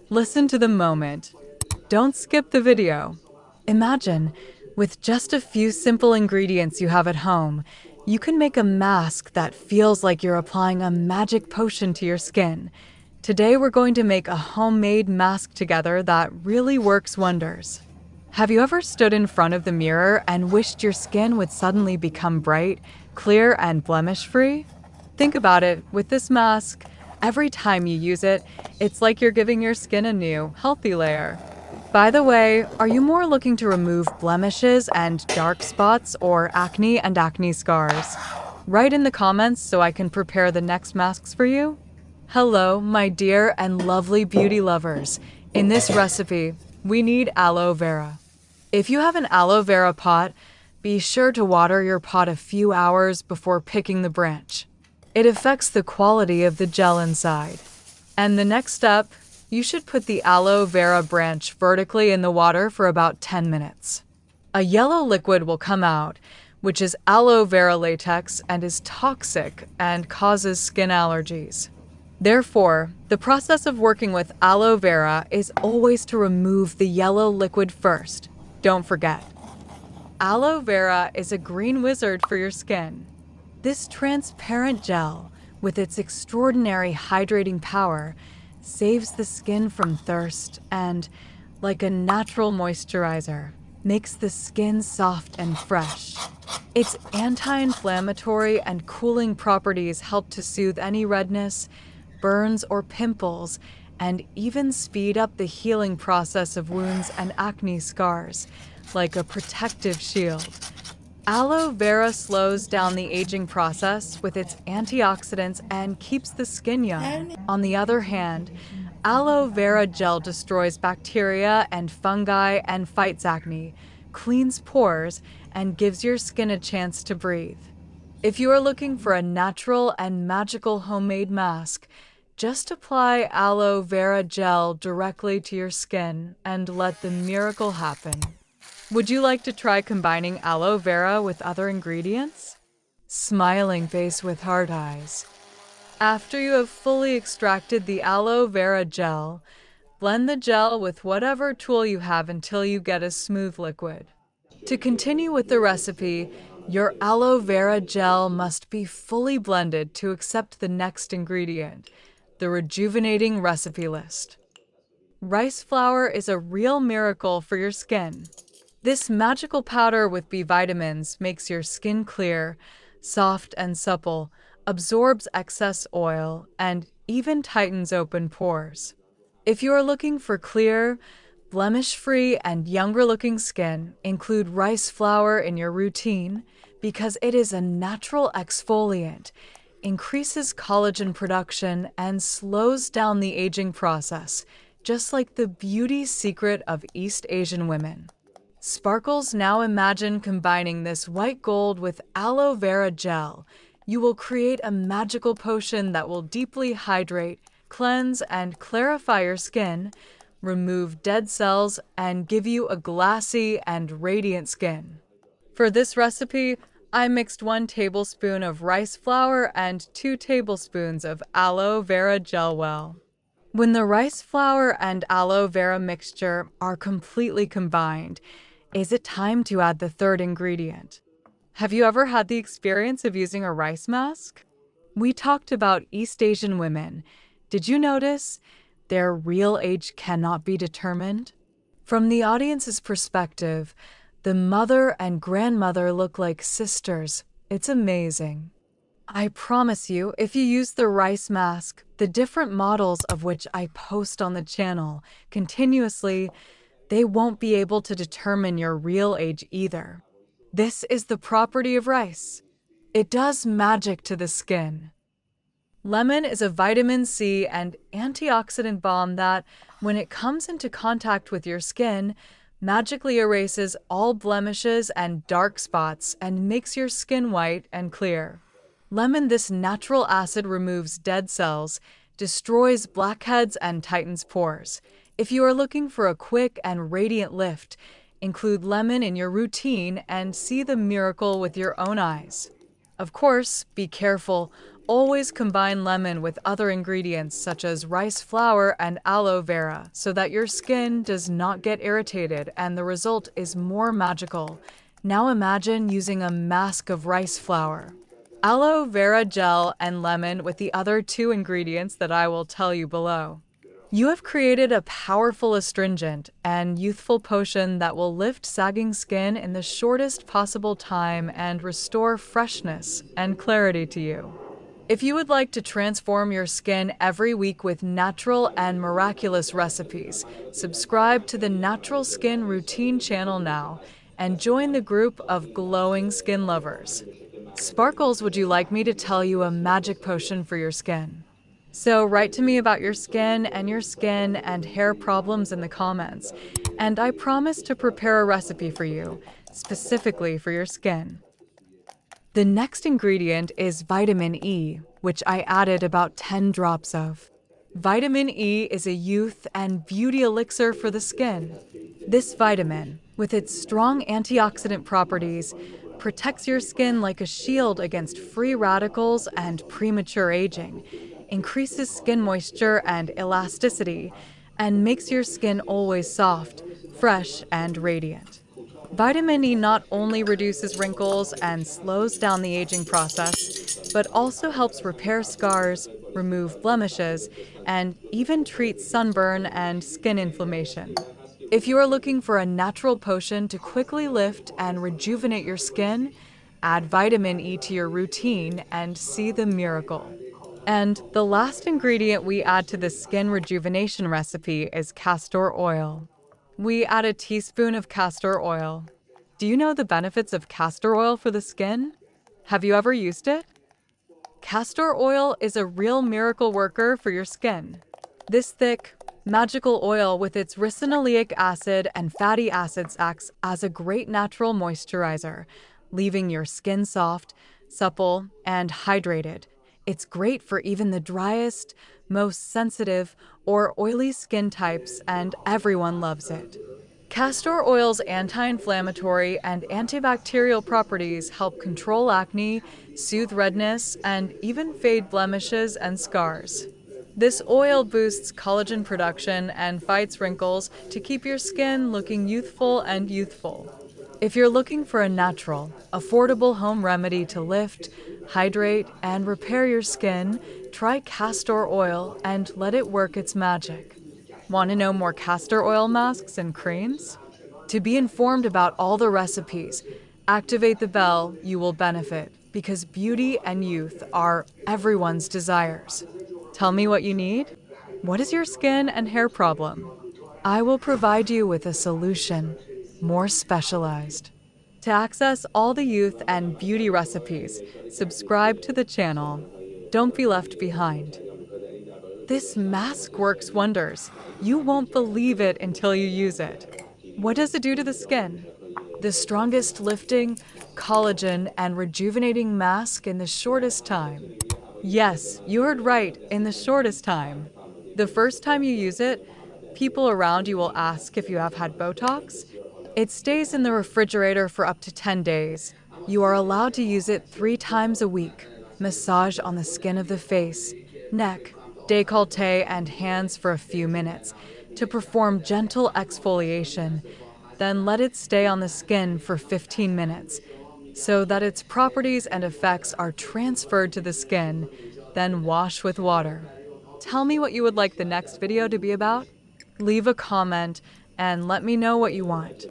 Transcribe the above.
Listen to the moment. Don't skip the video. Imagine, with just a few simple ingredients you have at home, you can make a mask that feels like you're applying a magic potion to your skin. Today we're going to make a homemade mask together that really works wonders. Have you ever stood in front of the mirror and wished your skin would suddenly become bright, clear, and blemish-free? Think about it, with this mask, every time you use it, it's like you're giving your skin a new, healthy layer. By the way, are you more looking to remove blemishes and dark spots or acne and acne scars? Write in the comments so I can prepare the next masks for you. Hello, my dear and lovely beauty lovers. In this recipe, we need aloe vera. If you have an aloe vera pot, be sure to water your pot a few hours before picking the branch. It affects the quality of the gel inside. And the next step, you should put the aloe vera branch vertically in the water for about 10 minutes. A yellow liquid will come out, which is aloe vera latex and is toxic and causes skin allergies. Therefore, the process of working with aloe vera is always to remove the yellow liquid first. Don't forget. Aloe vera is a green wizard for your skin. This transparent gel, with its extraordinary hydrating power, saves the skin from thirst and, like a natural moisturizer, makes the skin soft and fresh. Its anti-inflammatory and cooling properties help to soothe any redness, burns, or pimples, and even speed up the healing process of wounds and acne scars, like a protective shield. Aloe vera slows down the aging process with its antioxidants and keeps the skin young. On the other hand, aloe vera gel destroys bacteria and fungi and fights acne, cleans pores, and gives your skin a chance to breathe. If you are looking for a natural and magical homemade mask, just apply aloe vera gel directly to your skin and let the miracle happen. Would you like to try combining aloe vera with other ingredients? Smiling face with heart eyes. After you have fully extracted the aloe vera gel, blend the gel with whatever tool you have until you get a smooth liquid. To continue with the recipe, your aloe vera gel must be fully blended to accept the next ingredient, the rejuvenating recipe list. Rice flour is a real miracle for your skin. This magical powder with B vitamins makes your skin clear, soft and supple, absorbs excess oil, and even tightens open pores. If you are looking for clear, blemish-free, and younger-looking skin, include rice flour in your routine because it is a natural exfoliant, increases collagen production, and slows down the aging process, just like the beauty secret of East Asian women. Sparkles now imagine combining this white gold with aloe vera gel. You will create a magical potion that will deeply hydrate, cleanse, and clarify your skin, remove dead cells, and give you a glassy and radiant skin. For this recipe, I mixed 1 tablespoon of rice flour and 2 tablespoons of aloe vera gel well. When the rice flour and aloe vera mixture are completely combined, is it time to add the third ingredient? Have you ever had the experience of using a rice mask? We talked about East Asian women. Did you notice their real age cannot be determined? From the audience's perspective, the mother and grandmother look like sisters. It's amazing. I promise you, if you use the rice mask, the different models of which I post on the channel continuously, they won't be able to determine your real age either. This is the property of rice. It does magic to the skin. Lemon is a vitamin C and antioxidant balm that, when it comes into contact with your skin, magically erases all blemishes and dark spots and makes your skin white and clear. Lemon, this natural acid removes dead cells, destroys blackheads, and tightens pores. If you are looking for a quick and radiant lift, include lemon in your routine and see the miracle with your own eyes. Of course, be careful. Always combine lemon with other ingredients such as rice flour and aloe vera so that your skin does not get irritated and the result is more magical. Now imagine using a mask of rice flour, aloe vera gel, and lemon with the other two ingredients that I will tell you below. You have created a powerful astringent and youthful potion that will lift sagging skin in the shortest possible time and restore freshness and clarity to you. If you would like to transform your skin every week with natural and miraculous recipes, subscribe to the Natural Skin Routine channel now and join the group of glowing skin lovers. Sparkles, would you like me to tell you a magic potion for your skin? So write to me about your skin and hair problems in the comments, and I promise to prepare a recipe for you, specifically for your skin. The next ingredient is vitamin E, which I added about 10 drops of. Vitamin E is a youth and beauty elixir for the skin. This vitamin, with its strong antioxidant properties, protects your skin like a shield against free radicals and premature aging, increases skin moisture and elasticity, and makes your skin always soft, fresh, and radiant. Vitamin E not only reduces wrinkles and slows down the aging process, but also helps repair scars, remove blemishes, and even treat sunburn and skin inflammation. If you are looking for a natural potion to quickly lift and rejuvenate your skin, add vitamin E to your routine and see the miracle. And the last ingredient we add to the skin rejuvenation recipe is castor oil. We add a teaspoon of castor oil. Do you know the benefits of castor oil for the skin? Have you ever used it? Castor oil is a real miracle worker for your skin. This thick, magical oil with its ricinoleic acid and fatty acids acts as a great natural moisturizer, leaving your skin soft, supple, and hydrated. It's great for even the driest, most sensitive, or oily skin types, and everyone loves it. Castor oil's anti-inflammatory and antibacterial properties help control acne, soothe redness, and even fade blemishes and scars. This oil boosts collagen production and fights wrinkles to keep your skin looking youthful and youthful. If you're looking for a natural, affordable home remedy to lift, hydrate, and repair your skin, try castor oil and let it work its magic. Want to know more castor oil masks and creams? To be informed about all the recipes, activate the bell, you will benefit, because beauty and youth are everyone's desires. Tell me what you need. What is your skin and hair problem? I will provide you with a solution, more specialized. To access all the youth and beauty recipes, subscribe to the channel. Don't be left behind. This mask works wonders. You won't believe it until you use it. What does it do to the skin? The strongest lifting, collagen, and rejuvenating mask in the shortest time. Yes, you heard right, in the shortest time. The first time you use it, people around you will ask if you have had Botox. It stays in the refrigerator for up to 10 days. You are allowed to use it 3 times a week. Massage on the skin of the face, neck, décolleté, and hands for a few minutes to perform gentle exfoliation. Then let it stay on the skin for 15 minutes so that its properties and effects are transferred to the skin. Then wash with water. Tell me what you would like the next video to be about. Leave a comment and let me know what you want.